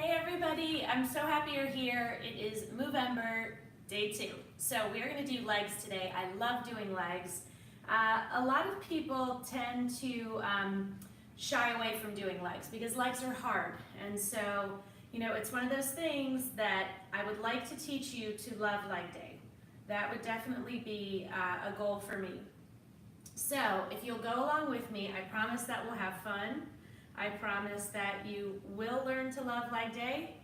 Hey everybody, I'm so happy you're here. It is MOVEmber day 2. So we are going to do legs today. I love doing legs. A lot of people tend to shy away from doing legs because legs are hard. And so, you know, it's one of those things that I would like to teach you to love leg day. That would definitely be a goal for me. So if you'll go along with me, I promise that we'll have fun. I promise that you will learn to love leg day,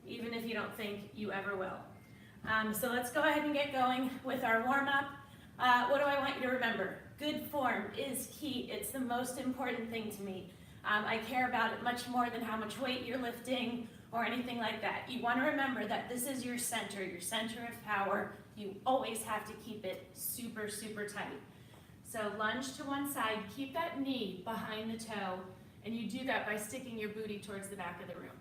even if you don't think you ever will. So let's go ahead and get going with our warm-up. What do I want you to remember? Good form is key. It's the most important thing to me. I care about it much more than how much weight you're lifting or anything like that. You want to remember that this is your center of power. You always have to keep it super, super tight. So lunge to one side, keep that knee behind the toe, and you do that by sticking your booty towards the back of the room.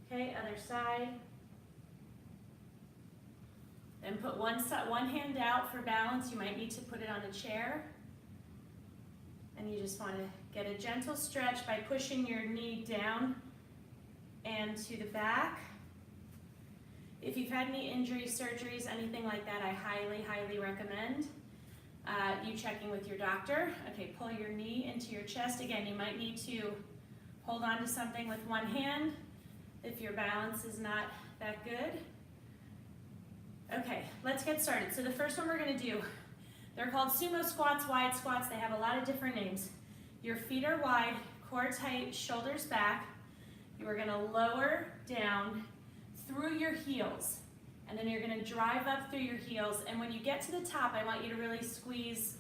Okay, other side. Then put one hand out for balance. You might need to put it on a chair. And you just want to get a gentle stretch by pushing your knee down and to the back. If you've had any injuries, surgeries, anything like that, I highly, highly recommend you checking with your doctor. Okay, pull your knee into your chest. Again, you might need to hold on to something with one hand if your balance is not that good. Okay, let's get started. So the first one we're going to do, they're called sumo squats, wide squats. They have a lot of different names. Your feet are wide, core tight, shoulders back. You are going to lower down through your heels. And then you're going to drive up through your heels. And when you get to the top, I want you to really squeeze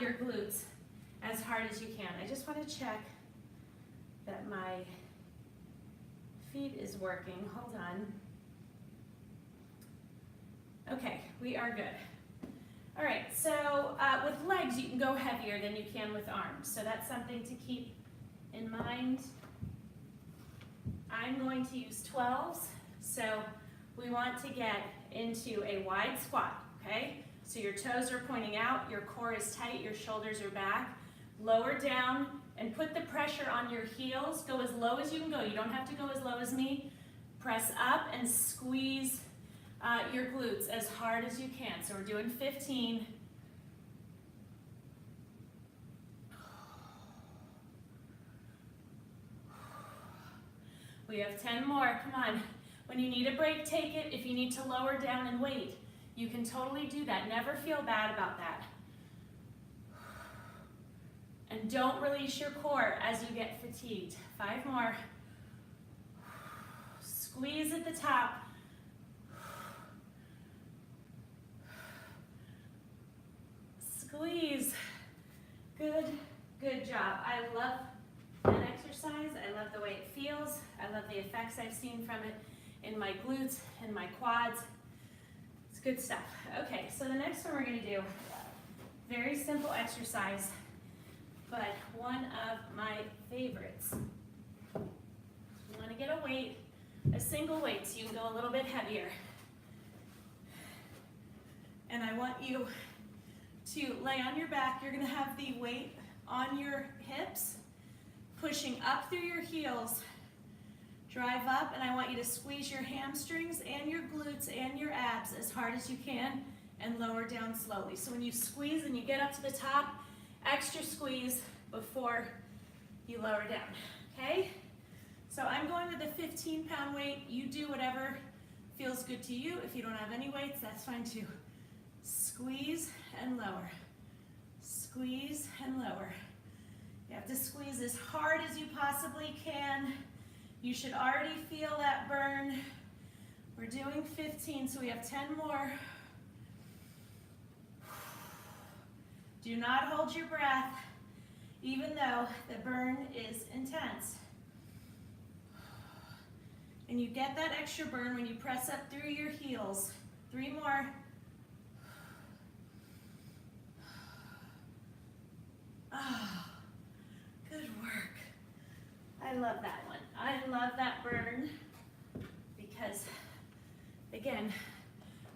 your glutes as hard as you can. I just want to check that my feet is working. Hold on. Okay, we are good. All right, so with legs, you can go heavier than you can with arms. So that's something to keep in mind. I'm going to use 12s. So we want to get into a wide squat, okay? So your toes are pointing out, your core is tight, your shoulders are back. Lower down and put the pressure on your heels. Go as low as you can go. You don't have to go as low as me. Press up and squeeze your glutes as hard as you can. So we're doing 15. We have 10 more, come on. When you need a break, take it. If you need to lower down and wait, you can totally do that. Never feel bad about that. And don't release your core as you get fatigued. 5 more. Squeeze at the top. Squeeze. Good, good job. I love that exercise. I love the way it feels. I love the effects I've seen from it in my glutes and my quads. It's good stuff. Okay, so the next one we're going to do, very simple exercise, but one of my favorites. You want to get a weight, a single weight, so you can go a little bit heavier. And I want you to lay on your back. You're going to have the weight on your hips, pushing up through your heels. Drive up, and I want you to squeeze your hamstrings and your glutes and your abs as hard as you can and lower down slowly. So when you squeeze and you get up to the top, extra squeeze before you lower down, okay? So I'm going with a 15-pound weight. You do whatever feels good to you. If you don't have any weights, that's fine too. Squeeze and lower. Squeeze and lower. You have to squeeze as hard as you possibly can. You should already feel that burn. We're doing 15, so we have 10 more. Do not hold your breath, even though the burn is intense. And you get that extra burn when you press up through your heels. 3 more. Ah, good work. I love that one. I love that burn because, again,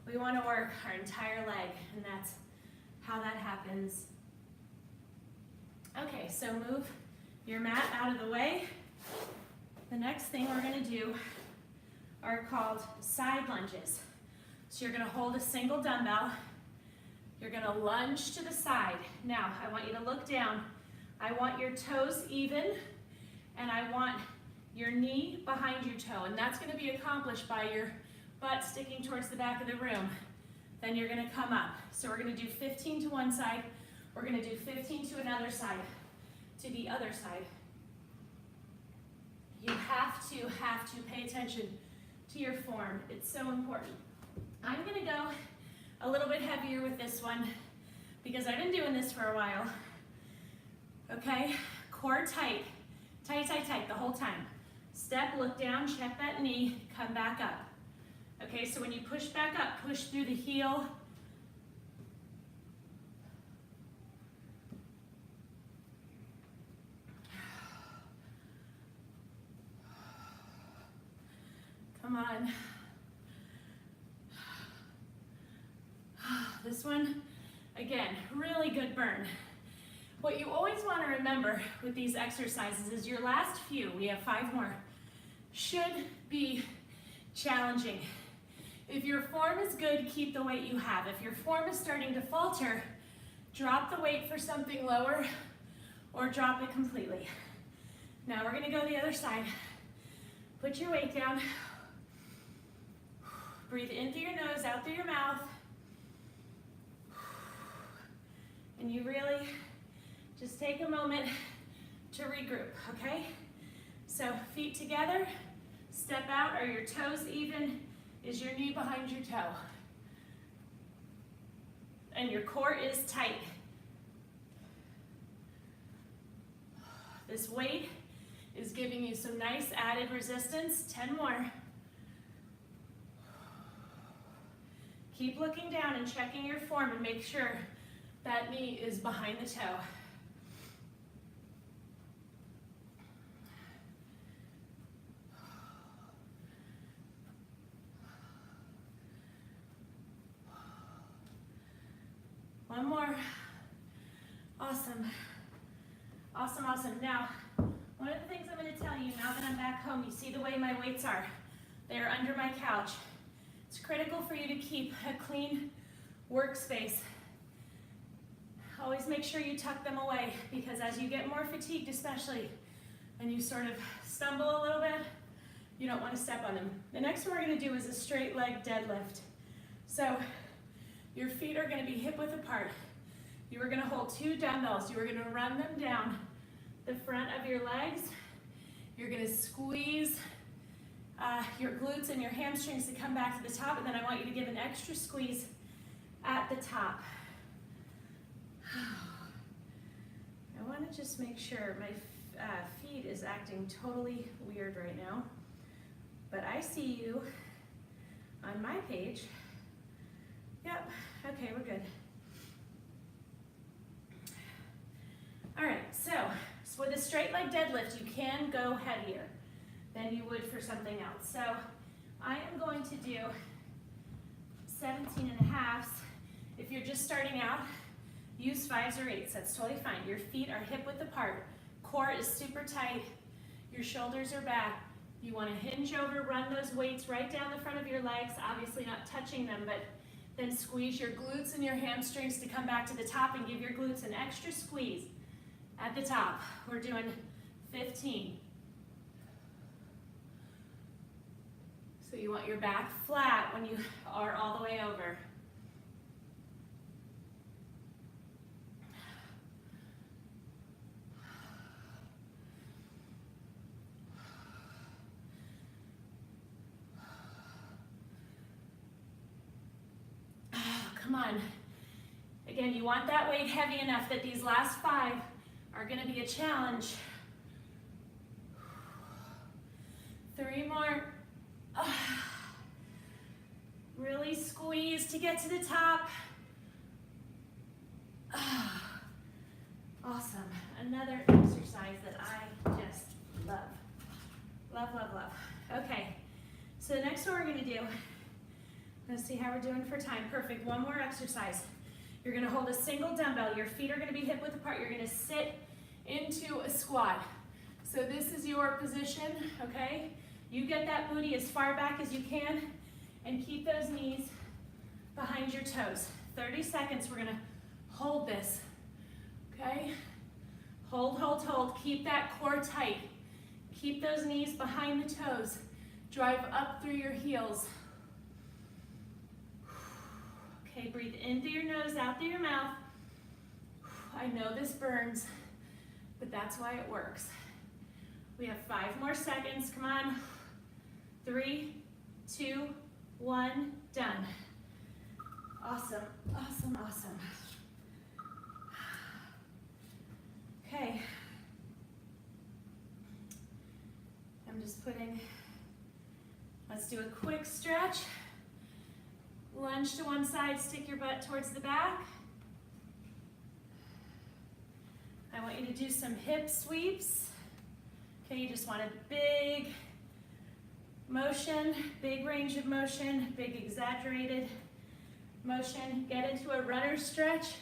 we want to work our entire leg, and that's how that happens. Okay, so move your mat out of the way. The next thing we're gonna do are called side lunges. So you're gonna hold a single dumbbell, you're gonna lunge to the side. Now, I want you to look down. I want your toes even, and I want your knee behind your toe, and that's gonna be accomplished by your butt sticking towards the back of the room. Then you're gonna come up. So we're gonna do 15 to one side, we're gonna do 15 to another side, to the other side. You have to pay attention to your form. It's so important. I'm gonna go a little bit heavier with this one because I've been doing this for a while. Okay, core tight, tight, tight, tight the whole time. Step, look down, check that knee, come back up. Okay, so when you push back up, push through the heel. Come on. This one, again, really good burn. What you always want to remember with these exercises is your last few, we have 5 more, should be challenging. If your form is good, keep the weight you have. If your form is starting to falter, drop the weight for something lower or drop it completely. Now we're going to go the other side. Put your weight down. Breathe in through your nose, out through your mouth. And you really just take a moment to regroup, okay? So feet together, step out. Are your toes even? Is your knee behind your toe? And your core is tight. This weight is giving you some nice added resistance. 10 more. Keep looking down and checking your form and make sure that knee is behind the toe. One more. Awesome. Awesome, awesome. Now, one of the things I'm going to tell you now that I'm back home, you see the way my weights are. They are under my couch. It's critical for you to keep a clean workspace. Always make sure you tuck them away because as you get more fatigued especially, and you sort of stumble a little bit, you don't want to step on them. The next one we're going to do is a straight leg deadlift. So your feet are going to be hip width apart. You are going to hold 2 dumbbells. You are going to run them down the front of your legs. You're going to squeeze your glutes and your hamstrings to come back to the top, and then I want you to give an extra squeeze at the top. I want to just make sure my feed is acting totally weird right now, but I see you on my page. Yep, okay, we're good. All right, so with a straight leg deadlift, you can go heavier than you would for something else. So I am going to do 17.5. If you're just starting out, use 5s or 8s, that's totally fine. Your feet are hip width apart, core is super tight, your shoulders are back. You want to hinge over, run those weights right down the front of your legs, obviously not touching them, but then squeeze your glutes and your hamstrings to come back to the top and give your glutes an extra squeeze at the top. We're doing 15. So you want your back flat when you are all the way over. Come on. Again, you want that weight heavy enough that these last 5 are going to be a challenge. 3 more. Really squeeze to get to the top. Awesome. Another exercise that I just love. Love, love, love. Okay, so the next one we're going to do, let's see how we're doing for time. Perfect. One more exercise. You're going to hold a single dumbbell. Your feet are going to be hip width apart. You're going to sit into a squat. So this is your position, okay? You get that booty as far back as you can and keep those knees behind your toes. 30 seconds, we're gonna hold this, okay? Hold, hold, hold. Keep that core tight. Keep those knees behind the toes. Drive up through your heels. Okay, breathe in through your nose, out through your mouth. I know this burns, but that's why it works. We have 5 more seconds, come on. 3, 2, 1, done. Awesome, awesome, awesome. Okay. I'm just putting, let's do a quick stretch. Lunge to one side, stick your butt towards the back. I want you to do some hip sweeps. Okay, you just want a big motion, big range of motion, big exaggerated motion. Get into a runner stretch.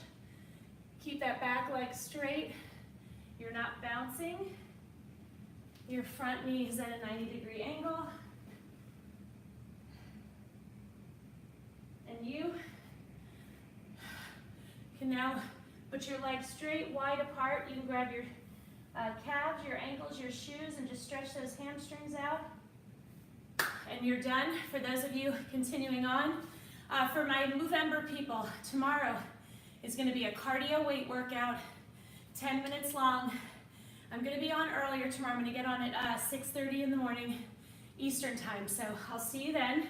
Keep that back leg straight. You're not bouncing. Your front knee is at a 90-degree angle. And you can now put your legs straight, wide apart. You can grab your calves, your ankles, your shoes, and just stretch those hamstrings out. And you're done. For those of you continuing on, for my MOVEmber people, tomorrow is going to be a cardio weight workout, 10 minutes long. I'm going to be on earlier tomorrow. I'm going to get on at 6:30 in the morning Eastern time, so I'll see you then.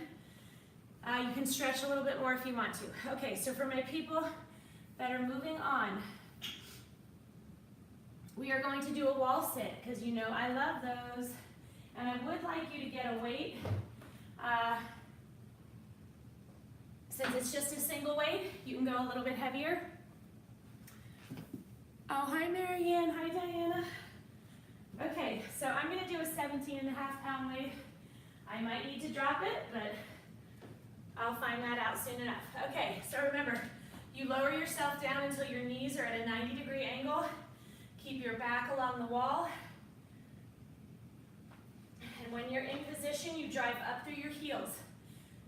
You can stretch a little bit more if you want to. Okay, so for my people that are moving on, we are going to do a wall sit, because you know I love those. And I would like you to get a weight. Since it's just a single weight, you can go a little bit heavier. Oh, hi Marianne, hi Diana. Okay, so I'm gonna do a 17.5-pound weight. I might need to drop it, but I'll find that out soon enough. Okay, so remember, you lower yourself down until your knees are at a 90-degree angle. Keep your back along the wall. And when you're in position, you drive up through your heels.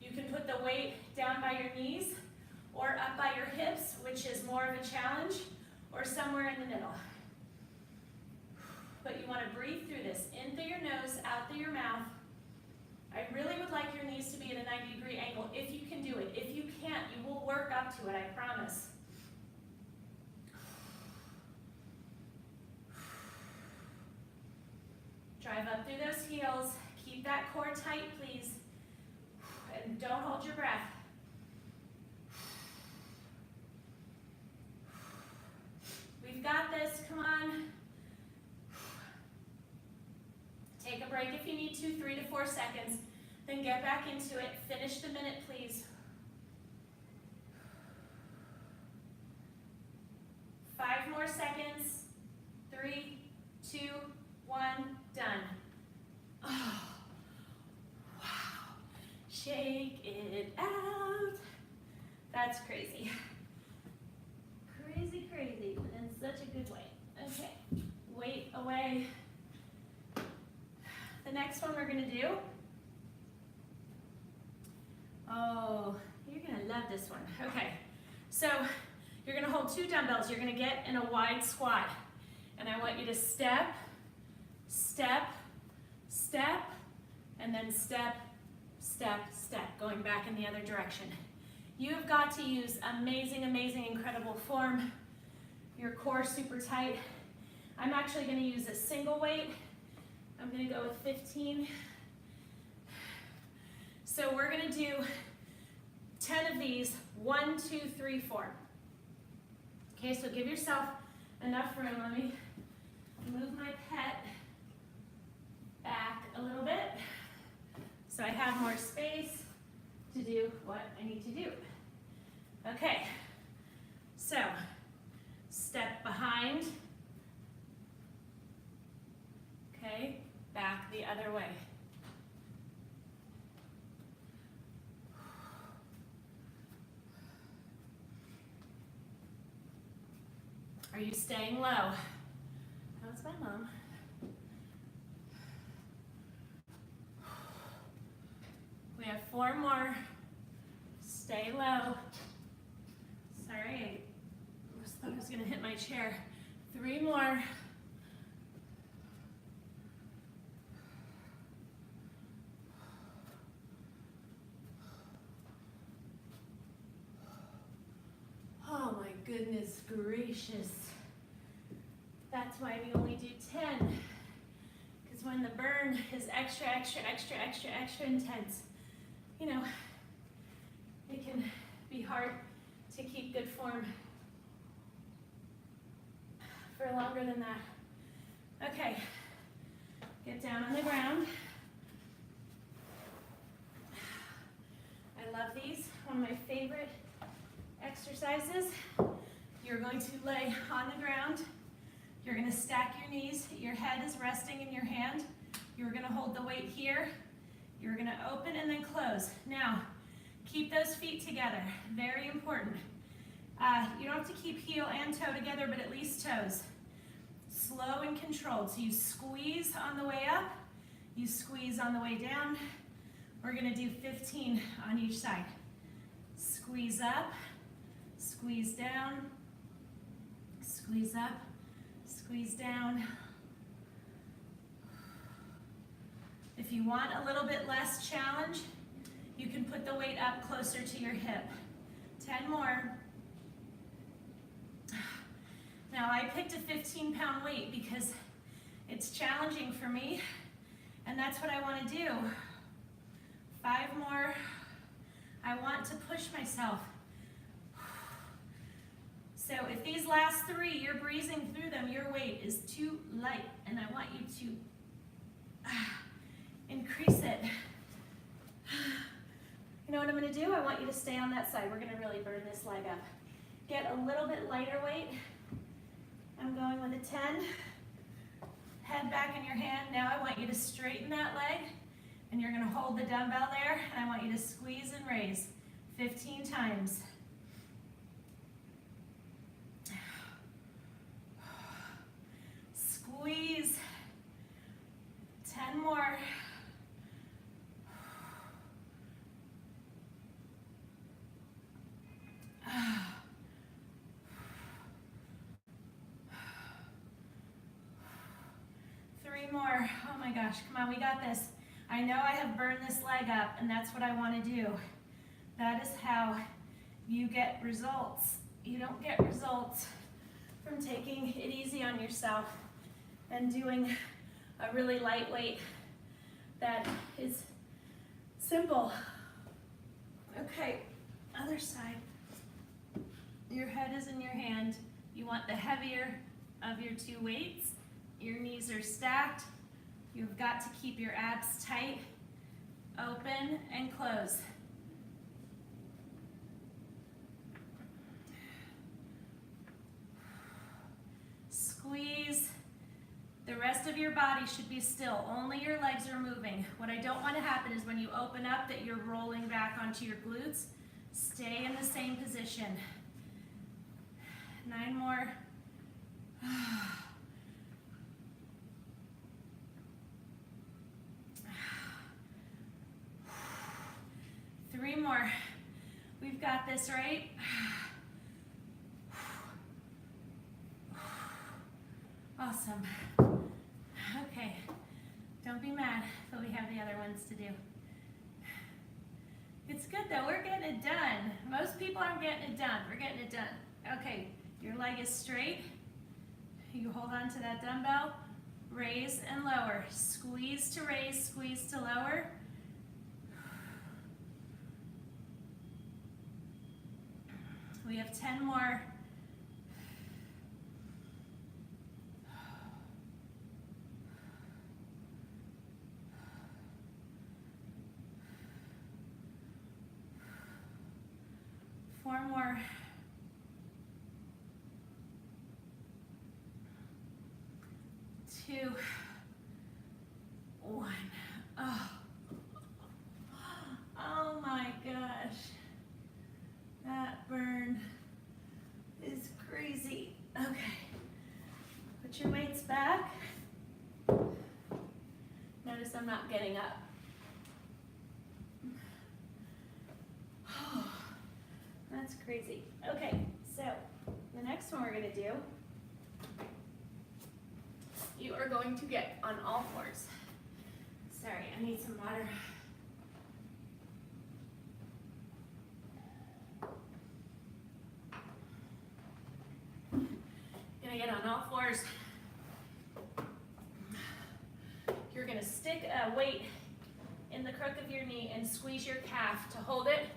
You can put the weight down by your knees or up by your hips, which is more of a challenge, or somewhere in the middle. But you want to breathe through this, in through your nose, out through your mouth. I really would like your knees to be at a 90-degree angle if you can do it. If you can't, you will work up to it, I promise. Drive up through those heels. Keep that core tight, please. And don't hold your breath. We've got this, come on. Take a break if you need to, 3 to 4 seconds. Then get back into it. Finish the minute, please. 5 more seconds. 3, 2, 1, done. Oh, wow. Shake it out. That's crazy. Crazy, crazy, but in such a good way. Okay, weight away. The next one we're gonna do, oh, you're gonna love this one. Okay, so you're gonna hold 2 dumbbells. You're gonna get in a wide squat. And I want you to step, step, step, and then step, step, step, going back in the other direction. You've got to use amazing, amazing, incredible form. Your core super tight. I'm actually gonna use a single weight. I'm gonna go with 15. So we're gonna do 10 of these, 1, 2, 3, 4. Okay, so give yourself enough room. Let me move my pet back a little bit so I have more space to do what I need to do. Okay, so step behind, okay, back the other way. Are you staying low? How's my mom? 4 more. Stay low. Sorry, I thought I was gonna hit my chair. 3 more. Oh my goodness gracious. That's why we only do 10. Because when the burn is extra, extra, extra, extra, extra intense, you know, it can be hard to keep good form for longer than that. Okay, get down on the ground. I love these, one of my favorite exercises. You're going to lay on the ground. You're going to stack your knees. Your head is resting in your hand. You're going to hold the weight here. You're going to open and then close. Now, keep those feet together. Very important. You don't have to keep heel and toe together, but at least toes. Slow and controlled. So you squeeze on the way up. You squeeze on the way down. We're going to do 15 on each side. Squeeze up. Squeeze down. Squeeze up. Squeeze down. If you want a little bit less challenge, you can put the weight up closer to your hip. 10 more. Now I picked a 15-pound weight because it's challenging for me, and that's what I want to do. 5 more. I want to push myself. So if these last 3, you're breezing through them, your weight is too light, and I want you to increase it. You know what I'm going to do? I want you to stay on that side. We're going to really burn this leg up. Get a little bit lighter weight. I'm going with a 10. Head back in your hand. Now I want you to straighten that leg, and you're going to hold the dumbbell there, and I want you to squeeze and raise 15 times. Squeeze. 10 more. More. Oh my gosh, come on, we got this. I know I have burned this leg up, and that's what I want to do. That is how you get results. You don't get results from taking it easy on yourself and doing a really lightweight that is simple. Okay, other side. Your head is in your hand. You want the heavier of your 2 weights. Your knees are stacked. You've got to keep your abs tight, open and close. Squeeze. The rest of your body should be still. Only your legs are moving. What I don't want to happen is when you open up that you're rolling back onto your glutes. Stay in the same position. 9 more. 3 more. We've got this, right? Awesome. Okay, don't be mad, but we have the other ones to do. It's good though, we're getting it done. Most people aren't getting it done. We're getting it done. Okay, your leg is straight. You hold on to that dumbbell. Raise and lower. Squeeze to raise, squeeze to lower. We have 10 more. Four more. 2, 1. Oh. Oh my gosh. That burn is crazy. Okay. Put your weights back. Notice I'm not getting up. That's crazy. Okay, so the next one we're gonna do, you are going to get on all fours. Sorry, I need some water. Gonna get on all fours. You're gonna stick a weight in the crook of your knee and squeeze your calf to hold it.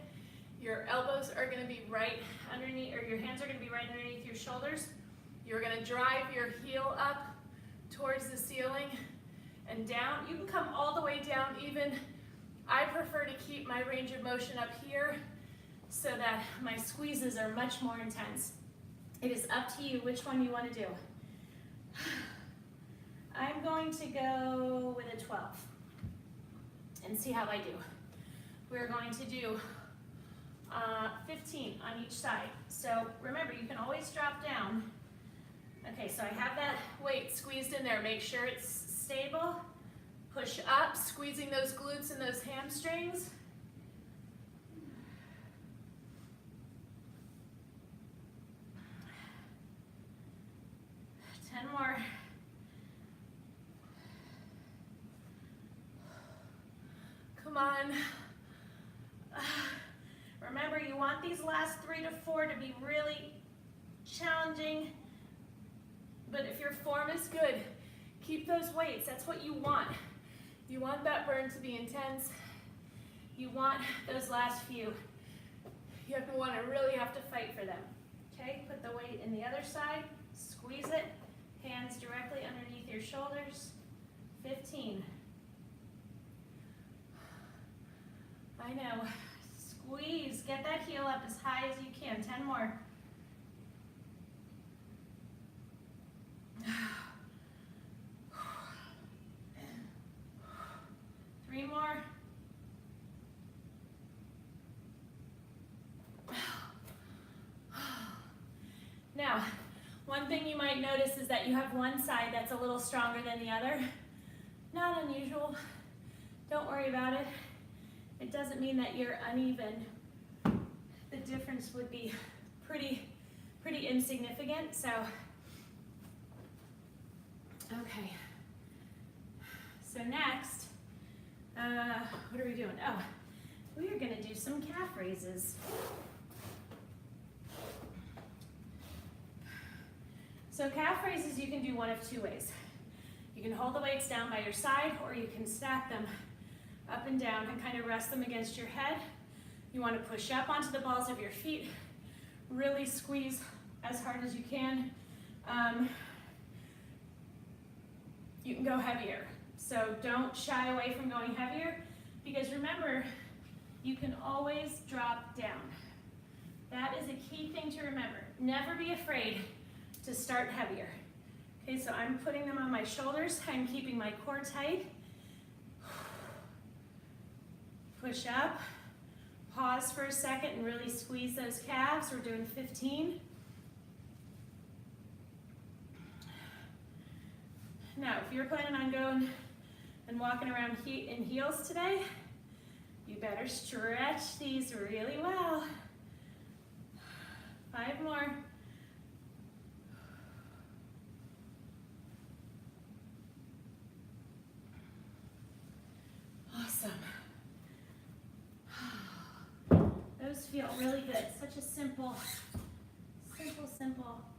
Your elbows are gonna be right underneath, or your hands are gonna be right underneath your shoulders. You're gonna drive your heel up towards the ceiling and down. You can come all the way down even. I prefer to keep my range of motion up here so that my squeezes are much more intense. It is up to you which one you want to do. I'm going to go with a 12 and see how I do. We're going to do 15 on each side. So remember, you can always drop down. Okay, so I have that weight squeezed in there. Make sure it's stable. Push up, squeezing those glutes and those hamstrings. More. Come on. Remember, you want these last 3 to 4 to be really challenging, but if your form is good, keep those weights. That's what you want. You want that burn to be intense. You want those last few. You really have to fight for them. Okay, put the weight in the other side, squeeze it. Hands directly underneath your shoulders. 15. I know. Squeeze. Get that heel up as high as you can. 10 more. Three more. Now, one thing you might notice is that you have one side that's a little stronger than the other. Not unusual. Don't worry about it. It doesn't mean that you're uneven. The difference would be pretty insignificant. So, okay. So next, what are we doing? Oh, we are gonna do some calf raises. So calf raises you can do one of two ways. You can hold the weights down by your side, or you can stack them up and down and kind of rest them against your head. You want to push up onto the balls of your feet, really squeeze as hard as you can. You can go heavier. So don't shy away from going heavier, because remember, you can always drop down. That is a key thing to remember. Never be afraid to start heavier. Okay, so I'm putting them on my shoulders. I'm keeping my core tight. Push up. Pause for a second and really squeeze those calves. We're doing 15. Now, if you're planning on going and walking around in heels today, you better stretch these really well. 5 more. Awesome. Those feel really good. Such a simple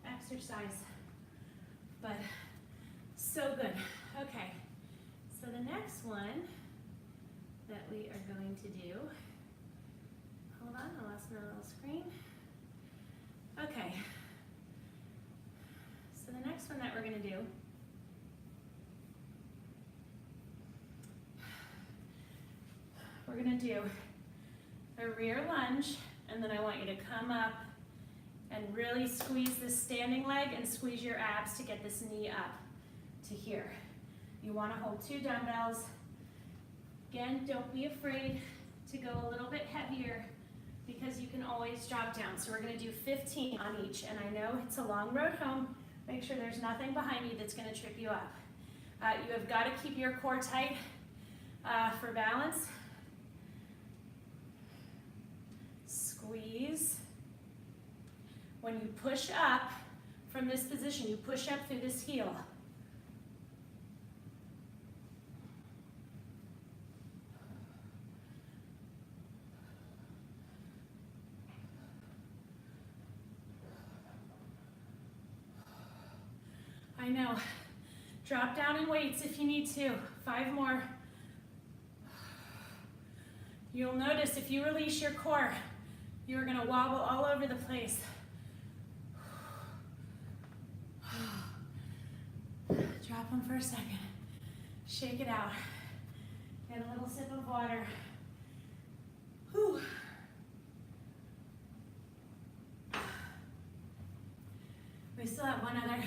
exercise, but so good. Okay, so the next one that we are going to do, hold on, I lost my little screen. Okay, so the next one that we're going to do, we're going to do a rear lunge, and then I want you to come up and really squeeze this standing leg and squeeze your abs to get this knee up to here. You want to hold 2 dumbbells. Again, don't be afraid to go a little bit heavier, because you can always drop down. So we're going to do 15 on each, and I know it's a long road home. Make sure there's nothing behind you that's going to trip you up. You have got to keep your core tight for balance. Squeeze. When you push up from this position, you push up through this heel. I know. Drop down in weights if you need to. 5 more. You'll notice if you release your core, you're going to wobble all over the place. Drop them for a second. Shake it out. Get a little sip of water. Whew. We still have one other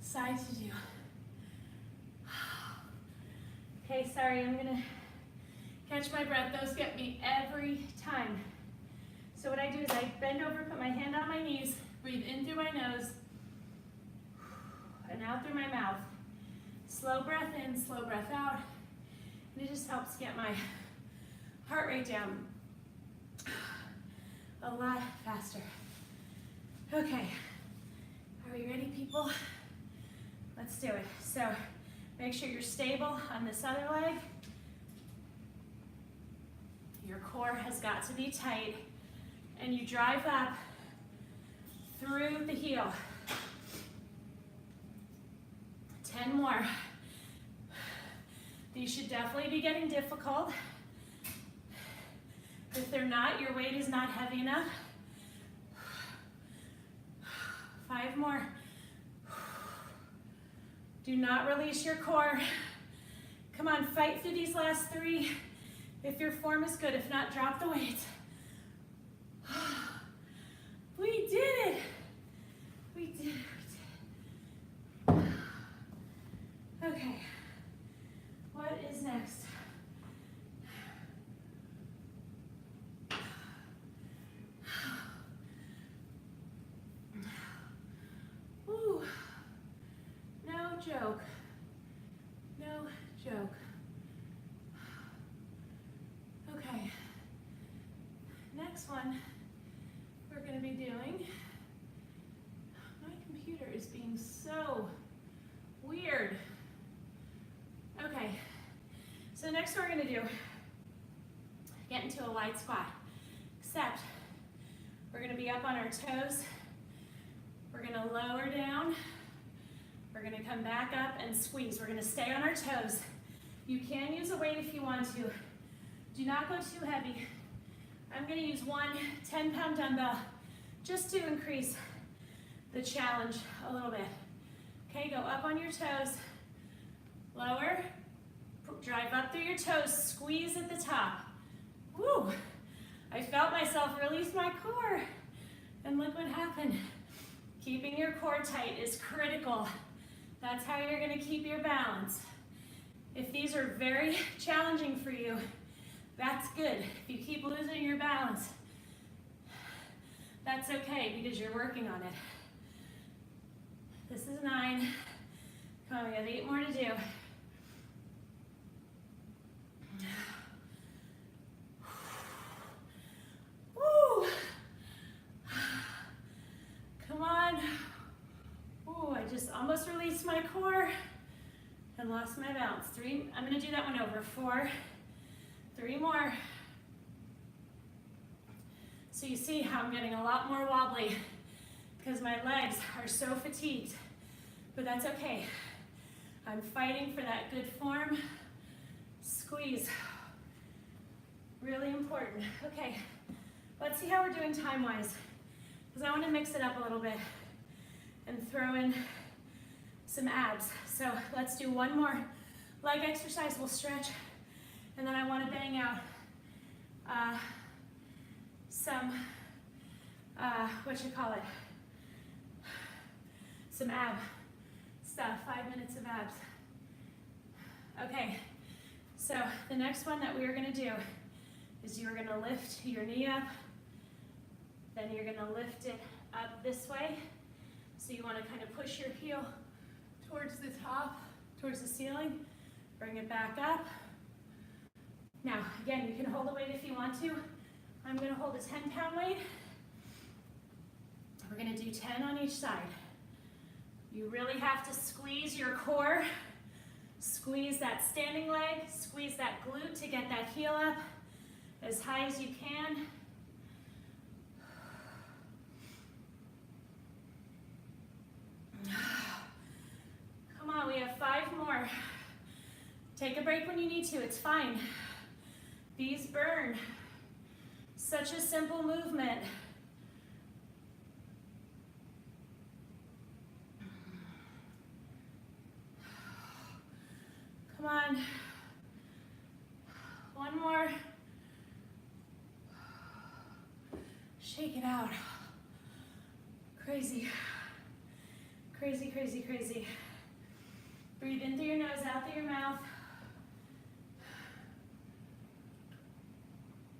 side to do. Okay, sorry, I'm gonna catch my breath. Those get me every time. So what I do is I bend over, put my hand on my knees, breathe in through my nose, and out through my mouth. Slow breath in, slow breath out. And it just helps get my heart rate down a lot faster. Okay, are we ready, people? Let's do it. So make sure you're stable on this other leg. Your core has got to be tight, and you drive up through the heel. 10 more. These should definitely be getting difficult. If they're not, your weight is not heavy enough. 5 more. Do not release your core. Come on, fight through these last 3. If your form is good, if not, drop the weight. We did it. We did it. We did it. Okay. What is next? Ooh. No joke. No joke. Okay. Next one we're going to be doing. My computer is being so weird. Okay. So next we're going to do, get into a wide squat. Except we're going to be up on our toes. We're going to lower down. We're going to come back up and squeeze. We're going to stay on our toes. You can use a weight if you want to. Do not go too heavy. I'm going to use one 10-pound dumbbell just to increase the challenge a little bit. Okay, go up on your toes, lower, drive up through your toes, squeeze at the top. Woo! I felt myself release my core, and look what happened. Keeping your core tight is critical. That's how you're going to keep your balance. If these are very challenging for you, that's good. If you keep losing your balance, that's okay because you're working on it. This is 9. Come on, we got 8 more to do. Woo! Come on. Ooh, I just almost released my core and lost my balance. 3, I'm gonna do that one over. 4, 3 more. So you see how I'm getting a lot more wobbly because my legs are so fatigued, but that's okay. I'm fighting for that good form. Squeeze, really important. Okay, let's see how we're doing time-wise, because I want to mix it up a little bit and throw in some abs. So let's do one more leg exercise. We'll stretch, and then I want to bang out some, some ab stuff, 5 minutes of abs. Okay, so the next one that we're gonna do is you're gonna lift your knee up, then you're gonna lift it up this way. So you wanna kind of push your heel towards the top, towards the ceiling, bring it back up. Now, again, you can hold the weight if you want to. I'm gonna hold a 10-pound weight. We're gonna do 10 on each side. You really have to squeeze your core, squeeze that standing leg, squeeze that glute to get that heel up as high as you can. Come on, we have 5 more. Take a break when you need to, it's fine. These burn. Such a simple movement. Come on. One more. Shake it out. Crazy. Crazy, crazy, crazy. Breathe in through your nose, out through your mouth.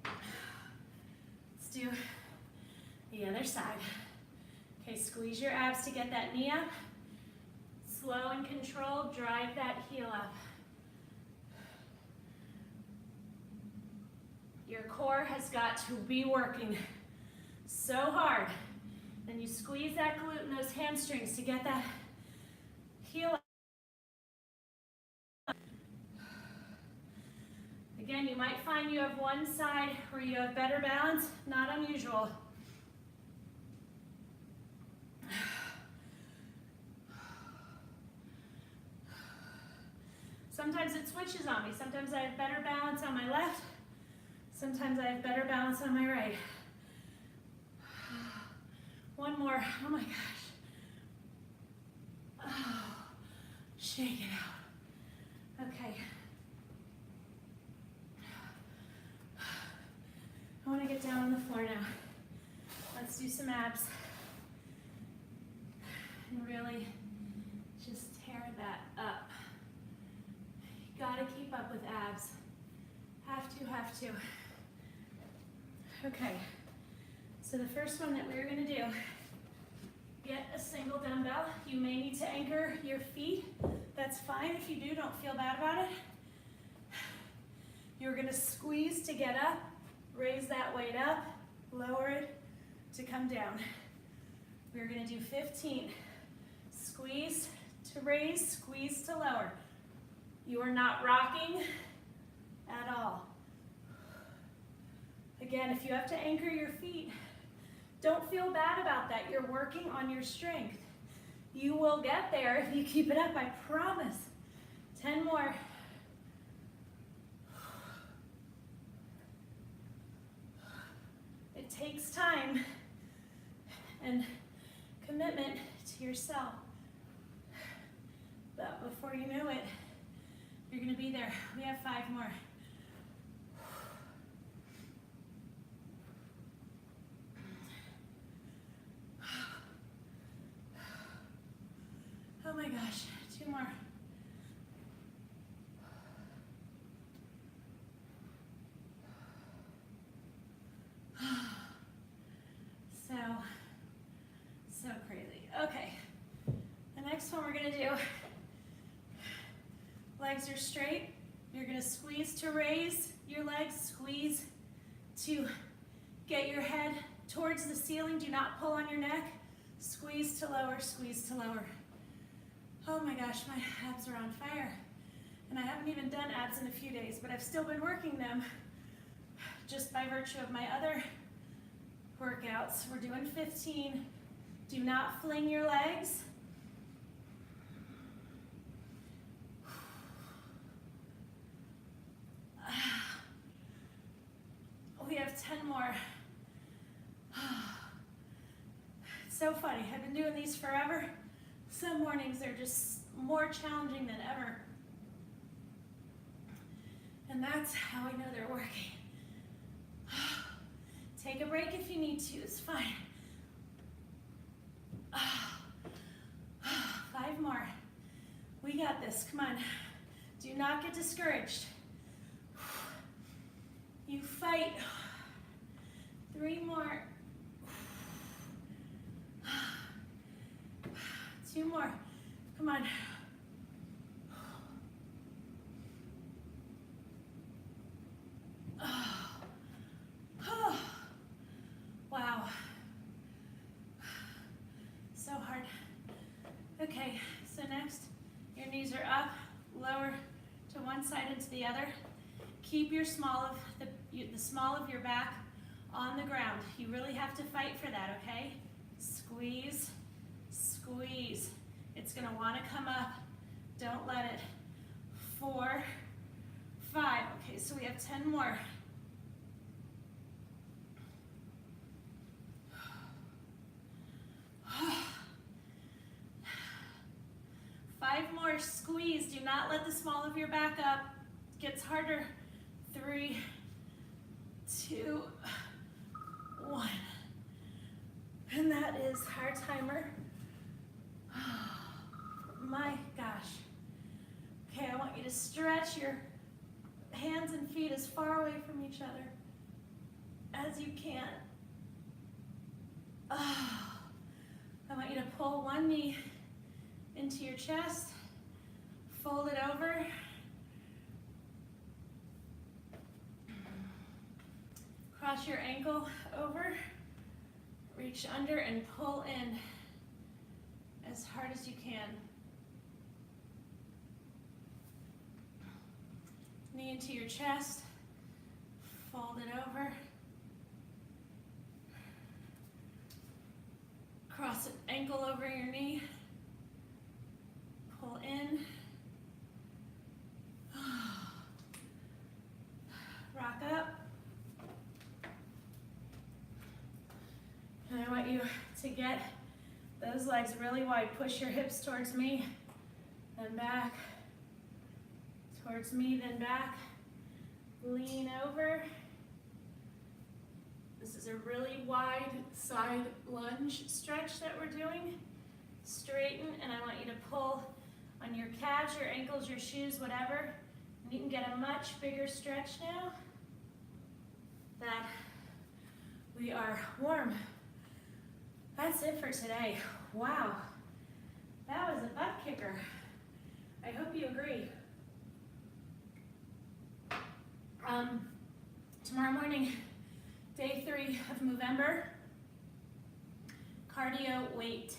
Let's do the other side. Okay, squeeze your abs to get that knee up. Slow and controlled, drive that heel up. Your core has got to be working so hard. Then you squeeze that glute and those hamstrings to get that heel up. Again, you might find you have one side where you have better balance, not unusual. Sometimes it switches on me. Sometimes I have better balance on my left. Sometimes I have better balance on my right. One more. Oh my gosh. Oh, shake it out. Okay. I want to get down on the floor now. Let's do some abs. And really just tear that up. You gotta keep up with abs. Have to. Okay. So the first one that we're gonna do, get a single dumbbell. You may need to anchor your feet. That's fine. If you do, don't feel bad about it. You're gonna squeeze to get up, raise that weight up, lower it to come down. We're gonna do 15. Squeeze to raise, squeeze to lower. You are not rocking at all. Again, if you have to anchor your feet, don't feel bad about that. You're working on your strength. You will get there if you keep it up, I promise. 10 more. It takes time and commitment to yourself. But before you know it, you're gonna be there. We have 5 more. Oh my gosh, 2 more. So crazy. Okay, the next one we're gonna do, legs are straight. You're gonna squeeze to raise your legs, squeeze to get your head towards the ceiling. Do not pull on your neck. Squeeze to lower, squeeze to lower. Oh my gosh, my abs are on fire. And I haven't even done abs in a few days, but I've still been working them just by virtue of my other workouts. We're doing 15. Do not fling your legs. We have 10 more. It's so funny. I've been doing these forever. Some mornings they're just more challenging than ever. And that's how I know they're working. Take a break if you need to, it's fine. 5 more. We got this, come on. Do not get discouraged. You fight. 3 more. 2 more. Come on. Wow. one side into the other. Keep your small of the small of your back on the ground. You really have to fight for that, okay? Squeeze, squeeze. It's gonna wanna come up. Don't let it. 4, 5. Okay, so we have 10 more. 5 more. Squeeze. Do not let the small of your back up. It gets harder. 3, 2, 1. And that is our timer. My gosh. Okay, I want you to stretch your hands and feet as far away from each other as you can. I want you to pull one knee into your chest, fold it over, cross your ankle over, reach under and pull in as hard as you can. Knee into your chest, fold it over, cross an ankle over your knee, pull in, rock up, and I want you to get those legs really wide. Push your hips towards me, then back, towards me, then back, lean over. This is a really wide side lunge stretch that we're doing. Straighten, and I want you to pull on your calves, your ankles, your shoes, whatever. And you can get a much bigger stretch now that we are warm. That's it for today. Wow, that was a butt kicker. I hope you agree. Tomorrow morning, day 3 of MOVEmber, cardio weight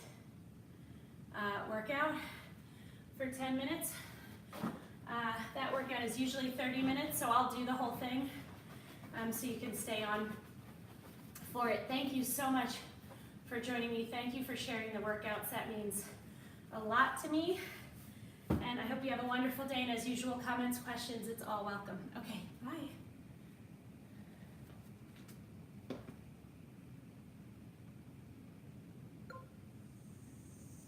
workout for 10 minutes. That workout is usually 30 minutes, so I'll do the whole thing so you can stay on for it. Thank you so much for joining me. Thank you for sharing the workouts. That means a lot to me. And I hope you have a wonderful day. And as usual, comments, questions, it's all welcome. Okay.